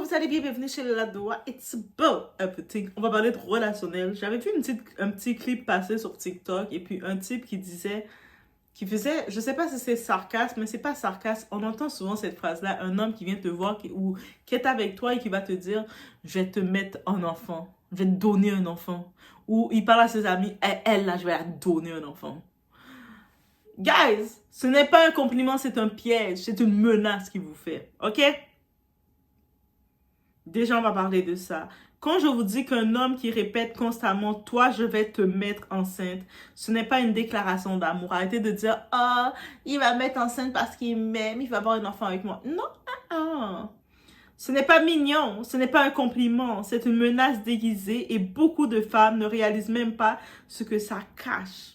vous allez bien? Bienvenue chez Ladoa. It's about everything. On va parler de relationnel. J'avais vu un petit clip passer sur TikTok et puis un type qui faisait, je sais pas si c'est sarcasme, mais c'est pas sarcasme. On entend souvent cette phrase-là, un homme qui vient te voir ou qui est avec toi et qui va te dire, je vais te mettre un enfant, je vais te donner un enfant. Ou il parle à ses amis, elle là, je vais la donner un enfant. Guys, ce n'est pas un compliment, c'est un piège, c'est une menace qu'il vous fait, ok? Déjà, on va parler de ça. Quand je vous dis qu'un homme qui répète constamment « Toi, je vais te mettre enceinte », ce n'est pas une déclaration d'amour. Arrêtez de dire « Ah, il va me mettre enceinte parce qu'il m'aime, il va avoir un enfant avec moi. » Non, ce n'est pas mignon, ce n'est pas un compliment, c'est une menace déguisée et beaucoup de femmes ne réalisent même pas ce que ça cache.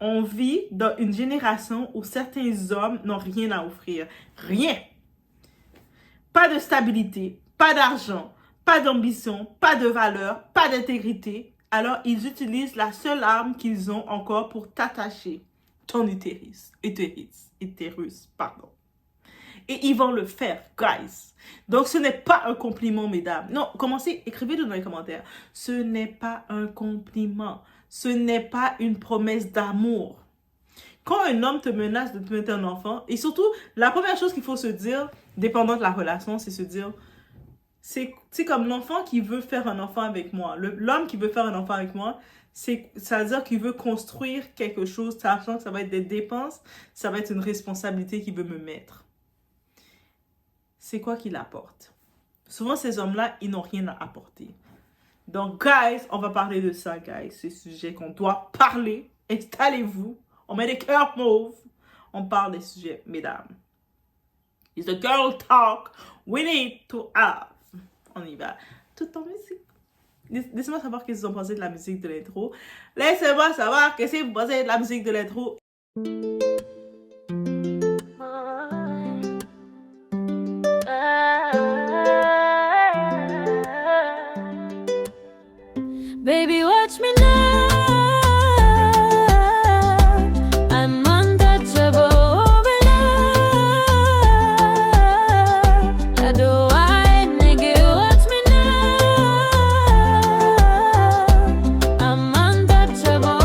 On vit dans une génération où certains hommes n'ont rien à offrir. Rien. Pas de stabilité, pas d'argent, pas d'ambition, pas de valeur, pas d'intégrité. Alors, ils utilisent la seule arme qu'ils ont encore pour t'attacher. Ton utérus, pardon. Et ils vont le faire, guys. Donc, ce n'est pas un compliment, mesdames. Non, commencez, écrivez-le dans les commentaires. Ce n'est pas un compliment. Ce n'est pas une promesse d'amour. Quand un homme te menace de te mettre un enfant, et surtout, la première chose qu'il faut se dire, dépendant de la relation, c'est se dire, c'est comme l'enfant qui veut faire un enfant avec moi. L'homme qui veut faire un enfant avec moi, ça veut dire qu'il veut construire quelque chose, sachant que ça va être des dépenses, ça va être une responsabilité qu'il veut me mettre. C'est quoi qu'il apporte? Souvent, ces hommes-là, ils n'ont rien à apporter. Donc, guys, on va parler de ça, guys. C'est un sujet qu'on doit parler. Installez-vous. On met des cœurs mauves. On parle des sujets, mesdames. It's a girl talk we need to have. On y va. Tout en musique. Laissez-moi savoir qu'est-ce que vous en pensez de la musique de l'intro. Laissez-moi savoir qu'est-ce que vous pensez de la musique de l'intro. Baby, watch me now. I'm untouchable over love. I do I, nigga, watch me now. I'm untouchable.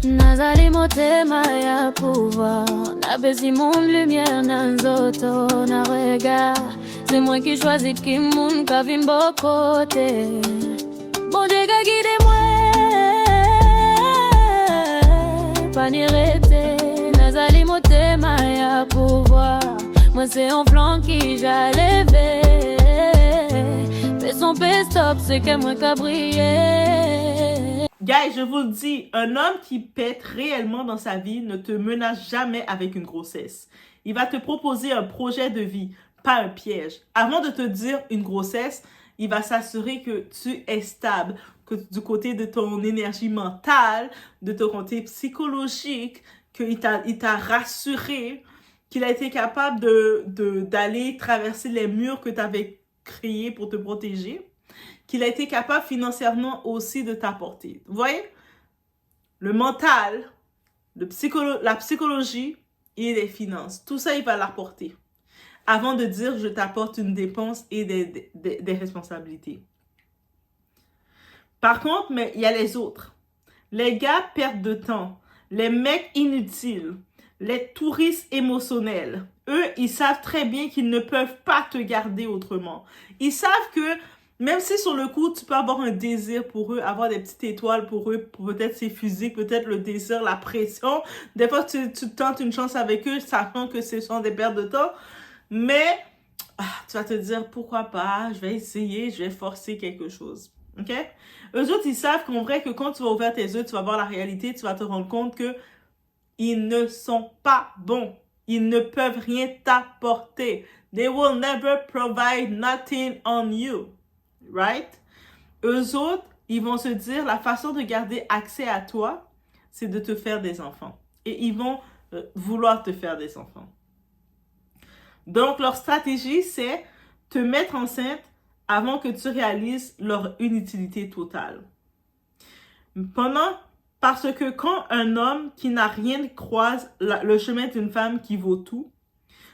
Nazali motema ya pouvoir. Na besi mon lumière nan zoto na regard. C'est moi qui choisis de qui moun ka vimbo côté. Bon Dieu ka guide moi. Pas ni rete. Nazali motema ya pouvoir. Moi c'est un flanc qui j'allais fais son stop, c'est que moi ka briller. Guys, je vous le dis, un homme qui pète réellement dans sa vie ne te menace jamais avec une grossesse. Il va te proposer un projet de vie, pas un piège. Avant de te dire une grossesse, il va s'assurer que tu es stable, que du côté de ton énergie mentale, de ton côté psychologique, qu'il t'a rassuré, qu'il a été capable d'aller traverser les murs que tu avais créés pour te protéger, qu'il a été capable financièrement aussi de t'apporter. Vous voyez? Le mental, la psychologie et les finances, tout ça, il va l'apporter. Avant de dire, je t'apporte une dépense et des responsabilités. Par contre, mais il y a les autres. Les gars perdent de temps. Les mecs inutiles. Les touristes émotionnels. Eux, ils savent très bien qu'ils ne peuvent pas te garder autrement. Ils savent que même si sur le coup, tu peux avoir un désir pour eux, avoir des petites étoiles pour eux, peut-être c'est physique, peut-être le désir, la pression. Des fois, tu tentes une chance avec eux, sachant que ce sont des pertes de temps. Mais tu vas te dire, pourquoi pas, je vais essayer, je vais forcer quelque chose. OK? Eux autres, ils savent qu'en vrai, que quand tu vas ouvrir tes yeux, tu vas voir la réalité, tu vas te rendre compte que ils ne sont pas bons. Ils ne peuvent rien t'apporter. They will never provide nothing on you. Right? Eux autres, ils vont se dire, la façon de garder accès à toi, c'est de te faire des enfants. Et ils vont vouloir te faire des enfants. Donc, leur stratégie, c'est te mettre enceinte avant que tu réalises leur inutilité totale. Parce que quand un homme qui n'a rien croise le chemin d'une femme qui vaut tout,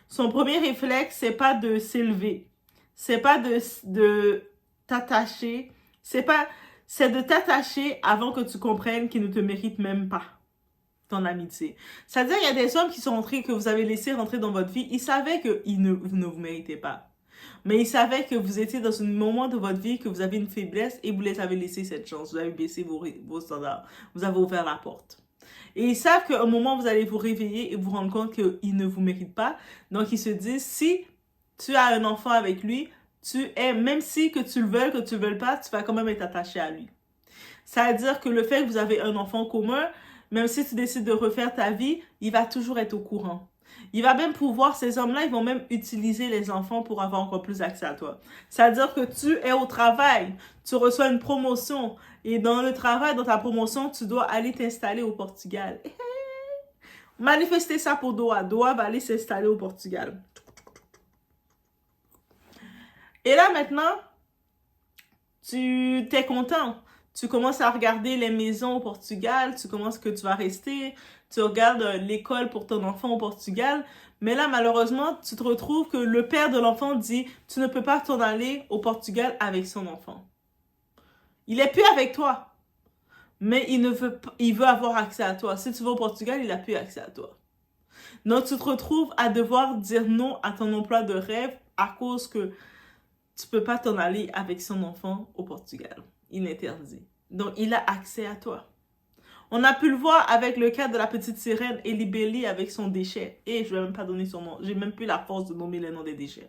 son premier réflexe, c'est pas de s'élever, c'est pas de t'attacher, c'est de t'attacher avant que tu comprennes qu'il ne te mérite même pas ton amitié. C'est-à-dire, il y a des hommes qui sont entrés, que vous avez laissé rentrer dans votre vie, ils savaient vous ne vous méritez pas. Mais ils savaient que vous étiez dans un moment de votre vie, que vous avez une faiblesse et vous les avez laissé cette chance. Vous avez baissé vos standards. Vous avez ouvert la porte. Et ils savent qu'à un moment, vous allez vous réveiller et vous rendre compte qu'ils ne vous méritent pas. Donc, ils se disent, si tu as un enfant avec lui, même si que tu le veuilles pas, tu vas quand même être attaché à lui. Ça veut dire que le fait que vous avez un enfant commun, même si tu décides de refaire ta vie, il va toujours être au courant. Il va même pouvoir, ces hommes-là, ils vont même utiliser les enfants pour avoir encore plus accès à toi. C'est-à-dire que tu es au travail, tu reçois une promotion, et dans le travail, dans ta promotion, tu dois aller t'installer au Portugal. Manifester ça pour Doha. Doha va aller s'installer au Portugal. Et là, maintenant, tu t'es content. Tu commences à regarder les maisons au Portugal, tu commences que tu vas rester, tu regardes l'école pour ton enfant au Portugal, mais là, malheureusement, tu te retrouves que le père de l'enfant dit « Tu ne peux pas t'en aller au Portugal avec son enfant. » Il est plus avec toi, mais il veut avoir accès à toi. Si tu vas au Portugal, il n'a plus accès à toi. Donc, tu te retrouves à devoir dire non à ton emploi de rêve à cause que tu peux pas t'en aller avec son enfant au Portugal. Il est interdit. Donc, il a accès à toi. On a pu le voir avec le cas de la petite sirène Ellie Belly avec son déchet. Et je vais même pas donner son nom. J'ai même plus la force de nommer les noms des déchets.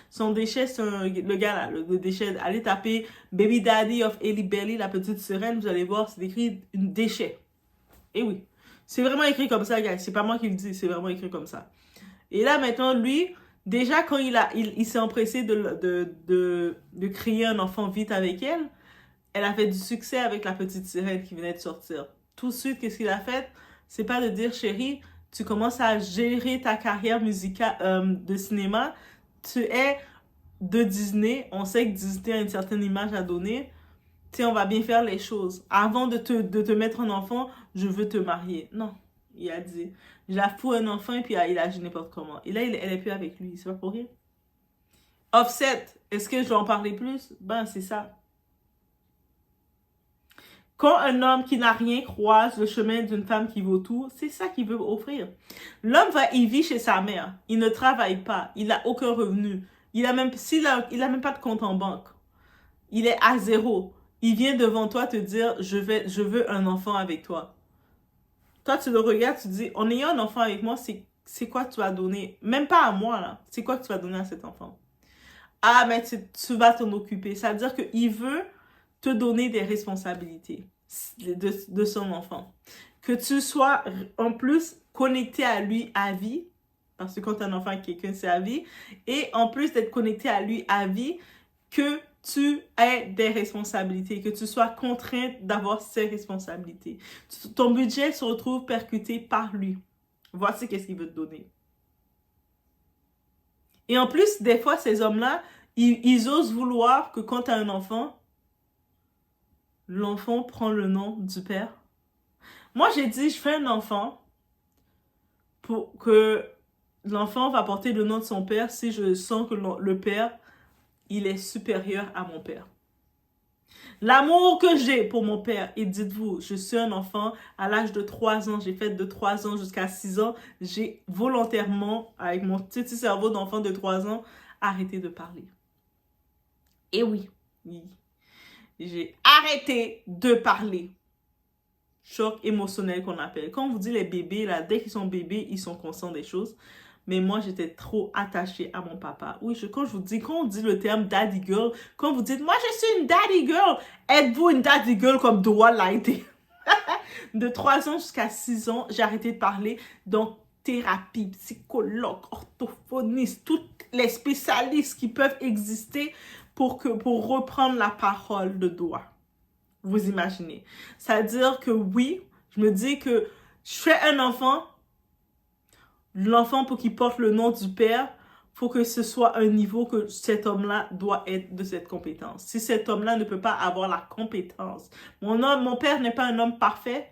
Son déchet, c'est le gars là, le déchet. Allez taper Baby Daddy of Ellie Belly, la petite sirène. Vous allez voir, c'est écrit une déchet. Et oui. C'est vraiment écrit comme ça, gars. C'est pas moi qui le dis. C'est vraiment écrit comme ça. Et là, maintenant, lui, déjà, quand il s'est empressé de créer un enfant vite avec elle, elle a fait du succès avec la petite sirène qui venait de sortir. Tout de suite, qu'est-ce qu'il a fait? C'est pas de dire, chérie, tu commences à gérer ta carrière musicale de cinéma. Tu es de Disney. On sait que Disney a une certaine image à donner. Tu sais, on va bien faire les choses. Avant de te mettre un enfant, je veux te marier. Non. Il a dit, j'affoue un enfant et puis il a agi n'importe comment. Et là, elle est plus avec lui. C'est pas pour rien. Offset, est-ce que je dois en parler plus? Ben, c'est ça. Quand un homme qui n'a rien croise le chemin d'une femme qui vaut tout, c'est ça qu'il veut offrir. L'homme il vit chez sa mère. Il ne travaille pas. Il n'a aucun revenu. Il a même pas de compte en banque. Il est à zéro. Il vient devant toi te dire, je veux un enfant avec toi. Toi, tu le regardes, tu te dis, en ayant un enfant avec moi, c'est quoi tu vas donner? Même pas à moi, là. C'est quoi que tu vas donner à cet enfant? Ah, mais tu vas t'en occuper. Ça veut dire qu'il veut te donner des responsabilités de son enfant. Que tu sois, en plus, connecté à lui à vie. Parce que quand tu as un enfant avec quelqu'un, c'est à vie. Et en plus d'être connecté à lui à vie, que tu aies des responsabilités, que tu sois contrainte d'avoir ces responsabilités. Ton budget se retrouve percuté par lui. Voici qu'est-ce qu'il veut te donner. Et en plus, des fois, ces hommes-là, ils osent vouloir que quand tu as un enfant, l'enfant prend le nom du père. Moi, j'ai dit, je fais un enfant pour que l'enfant va porter le nom de son père si je sens que le père, il est supérieur à mon père. L'amour que j'ai pour mon père, et dites-vous, je suis un enfant à l'âge de 3 ans, j'ai fait de 3 ans jusqu'à 6 ans, j'ai volontairement, avec mon petit cerveau d'enfant de 3 ans, arrêté de parler. Et oui, j'ai arrêté de parler. Choc émotionnel qu'on appelle. Quand on vous dit les bébés, là, dès qu'ils sont bébés, ils sont conscients des choses. Mais moi, j'étais trop attachée à mon papa. Oui, quand on dit le terme daddy girl, quand vous dites, moi, je suis une daddy girl, êtes-vous une daddy girl comme Doha l'a été? De 3 ans jusqu'à 6 ans, j'ai arrêté de parler. Donc, thérapie, psychologue, orthophoniste, tous les spécialistes qui peuvent exister pour reprendre la parole de Doha. Vous imaginez. C'est-à-dire que oui, je me dis que je fais un enfant, l'enfant pour qu'il porte le nom du père, il faut que ce soit un niveau que cet homme-là doit être de cette compétence. Si cet homme-là ne peut pas avoir la compétence, mon père n'est pas un homme parfait,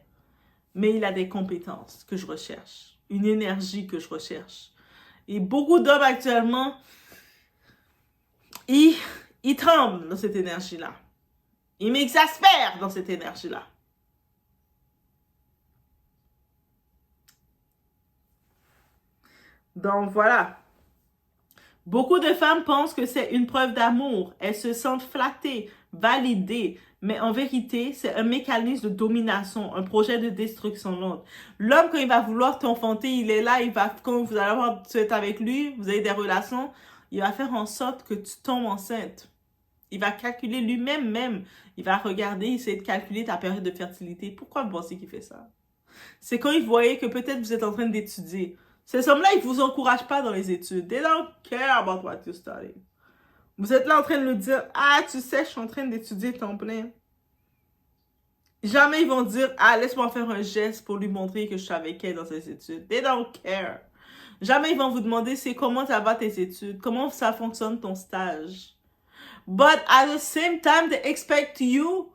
mais il a des compétences que je recherche, une énergie que je recherche. Et beaucoup d'hommes actuellement, ils tremblent dans cette énergie-là. Ils m'exaspèrent dans cette énergie-là. Donc voilà. Beaucoup de femmes pensent que c'est une preuve d'amour. Elles se sentent flattées, validées. Mais en vérité, c'est un mécanisme de domination, un projet de destruction lente. L'homme, quand il va vouloir t'enfanter, il est là, quand vous allez être avec lui, vous avez des relations, il va faire en sorte que tu tombes enceinte. Il va calculer lui-même, il va regarder, essayer de calculer ta période de fertilité. Pourquoi vous pensez qu'il fait ça? C'est quand il voyait que peut-être vous êtes en train d'étudier. Ces hommes-là, ils ne vous encouragent pas dans les études. They don't care about what you're studying. Vous êtes là en train de le dire, ah, tu sais, je suis en train d'étudier temps plein. Jamais ils vont dire, ah, laisse-moi faire un geste pour lui montrer que je suis avec elle dans ses études. They don't care. Jamais ils vont vous demander, c'est comment ça va tes études, comment ça fonctionne ton stage. But at the same time, they expect you.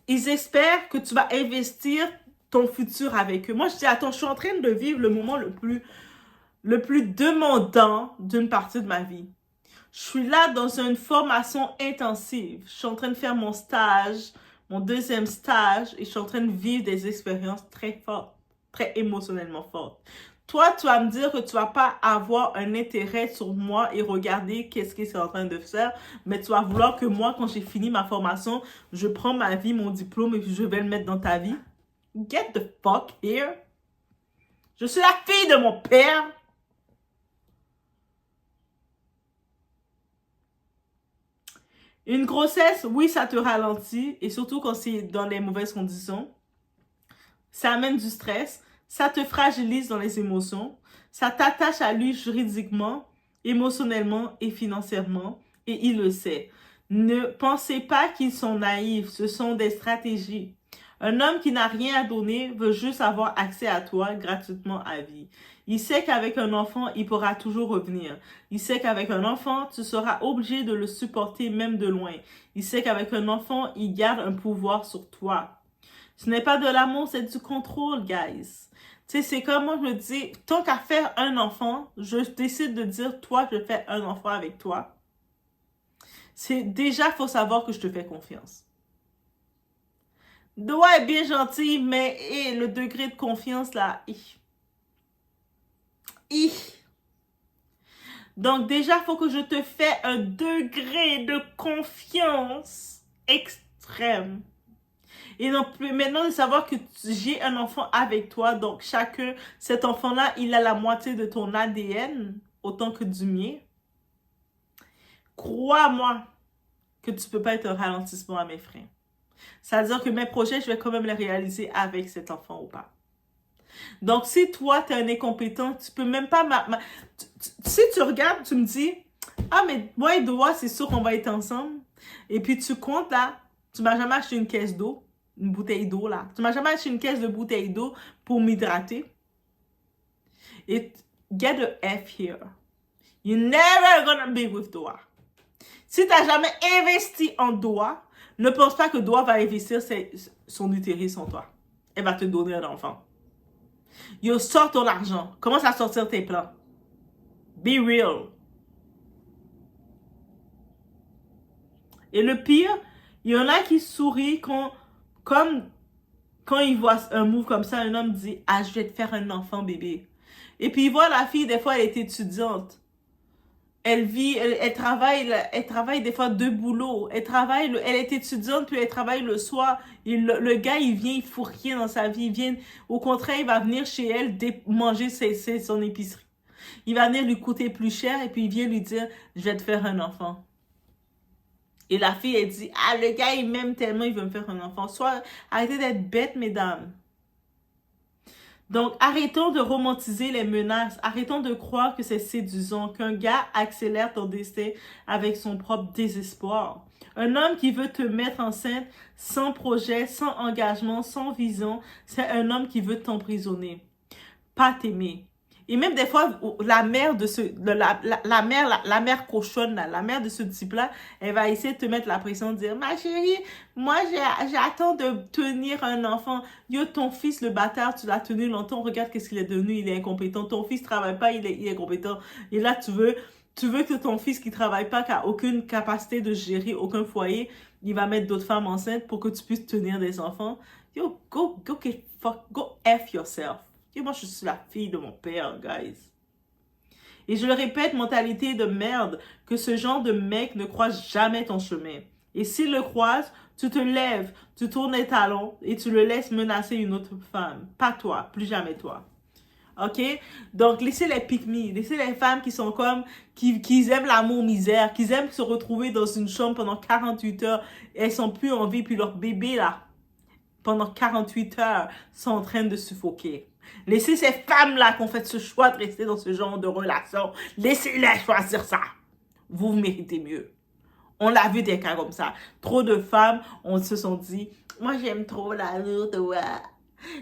Ils espèrent que tu vas investir ton futur avec eux. Moi, je dis, attends, je suis en train de vivre le moment le plus demandant d'une partie de ma vie. Je suis là dans une formation intensive. Je suis en train de faire mon stage, mon deuxième stage, et je suis en train de vivre des expériences très fortes, très émotionnellement fortes. Toi, tu vas me dire que tu vas pas avoir un intérêt sur moi et regarder qu'est-ce qu'il est en train de faire, mais tu vas vouloir que moi, quand j'ai fini ma formation, je prends ma vie, mon diplôme, et puis je vais le mettre dans ta vie. Get the fuck here. Je suis la fille de mon père. Une grossesse, oui, ça te ralentit, et surtout quand c'est dans les mauvaises conditions. Ça amène du stress, ça te fragilise dans les émotions, ça t'attache à lui juridiquement, émotionnellement et financièrement, et il le sait. Ne pensez pas qu'ils sont naïfs, ce sont des stratégies. Un homme qui n'a rien à donner veut juste avoir accès à toi gratuitement à vie. Il sait qu'avec un enfant, il pourra toujours revenir. Il sait qu'avec un enfant, tu seras obligé de le supporter même de loin. Il sait qu'avec un enfant, il garde un pouvoir sur toi. Ce n'est pas de l'amour, c'est du contrôle, guys. Tu sais, c'est comme moi, je me dis, tant qu'à faire un enfant, je décide de dire, toi, je fais un enfant avec toi. C'est déjà, il faut savoir que je te fais confiance. Doua est bien gentil, mais le degré de confiance, là, Donc, déjà, il faut que je te fais un degré de confiance extrême. Et donc, maintenant, de savoir que j'ai un enfant avec toi, donc cet enfant-là, il a la moitié de ton ADN, autant que du mien. Crois-moi que tu ne peux pas être un ralentissement à mes freins. C'est-à-dire que mes projets, je vais quand même les réaliser avec cet enfant ou pas. Donc, si toi, tu es un incompétent, tu peux même pas... Si tu regardes, tu me dis, ah, mais moi et Doua, c'est sûr qu'on va être ensemble. Et puis, tu comptes là, tu m'as jamais acheté une caisse d'eau, une bouteille d'eau là. Tu m'as jamais acheté une caisse de bouteille d'eau pour m'hydrater. Et get a F here. You're never gonna be with Doua. Si tu n'as jamais investi en Doua, ne pense pas que Doua va investir son utérus en toi. Elle va te donner un enfant. Yo, sors ton argent. Commence à sortir tes plans. Be real. Et le pire, il y en a qui sourient quand ils voient un move comme ça, un homme dit, ah, je vais te faire un enfant, bébé. Et puis il voit la fille, des fois, elle est étudiante. Elle travaille des fois 2 boulots. Elle est étudiante, puis elle travaille le soir. Et le gars, il vient, il fout rien dans sa vie. Au contraire, il va venir chez elle manger son épicerie. Il va venir lui coûter plus cher et puis il vient lui dire, je vais te faire un enfant. Et la fille, elle dit, ah, le gars, il m'aime tellement, il veut me faire un enfant. Arrêtez d'être bête, mesdames. Donc, arrêtons de romantiser les menaces. Arrêtons de croire que c'est séduisant, qu'un gars accélère ton destin avec son propre désespoir. Un homme qui veut te mettre enceinte sans projet, sans engagement, sans vision, c'est un homme qui veut t'emprisonner, pas t'aimer. Et même des fois, la mère de la mère cochonne, là, la mère de ce type-là, elle va essayer de te mettre la pression, de dire, ma chérie, moi, j'attends de tenir un enfant. Yo, ton fils, le bâtard, tu l'as tenu longtemps, regarde qu'est-ce qu'il est devenu, il est incompétent. Ton fils travaille pas, il est incompétent. Et là, tu veux que ton fils qui travaille pas, qui a aucune capacité de gérer aucun foyer, il va mettre d'autres femmes enceintes pour que tu puisses tenir des enfants. Yo, go F yourself. Yo, moi, je suis la fille de mon père, guys. Et je le répète, mentalité de merde, que ce genre de mec ne croise jamais ton chemin. Et s'il le croise, tu te lèves, tu tournes les talons et tu le laisses menacer une autre femme. Pas toi, plus jamais toi. OK? Donc, laissez les pick-me, laissez les femmes qui sont comme, qui aiment l'amour misère, qui aiment se retrouver dans une chambre pendant 48 heures, elles sont plus en vie, puis leur bébé, là, pendant 48 heures, sont en train de suffoquer. Laissez ces femmes-là qui ont fait ce choix de rester dans ce genre de relation, laissez-les choisir ça. Vous méritez mieux. On l'a vu des cas comme ça. Trop de femmes, on se sont dit, moi j'aime trop l'amour, toi.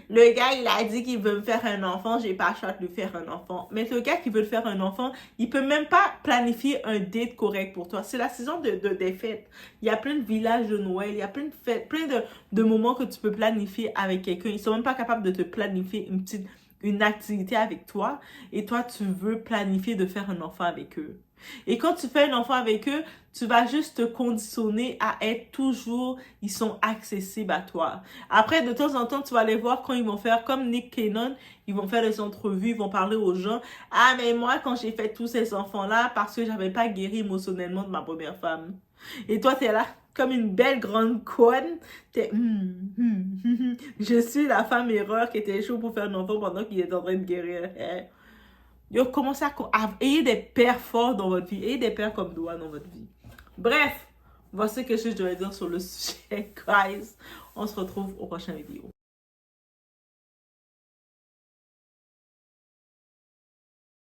Le gars, il a dit qu'il veut me faire un enfant, j'ai pas le choix de lui faire un enfant. Mais le gars qui veut faire un enfant, il peut même pas planifier un date correct pour toi. C'est la saison des fêtes. Il y a plein de villages de Noël, il y a plein de fêtes, plein de moments que tu peux planifier avec quelqu'un. Ils sont même pas capables de te planifier une activité avec toi. Et toi, tu veux planifier de faire un enfant avec eux. Et quand tu fais un enfant avec eux, tu vas juste te conditionner à être toujours, ils sont accessibles à toi. Après, de temps en temps, tu vas les voir quand ils vont faire comme Nick Cannon, ils vont faire des entrevues, ils vont parler aux gens. Ah, mais moi, quand j'ai fait tous ces enfants-là, parce que j'avais pas guéri émotionnellement de ma première femme. Et toi, t'es là, comme une belle grande conne. T'es, je suis la femme erreur qui était chaud pour faire un enfant pendant qu'il est en train de guérir. Yo, commencez à ayez des pères forts dans votre vie. Ayez des pères comme Doua dans votre vie. Bref, voici ce que je dois dire sur le sujet, guys. On se retrouve au prochain vidéo.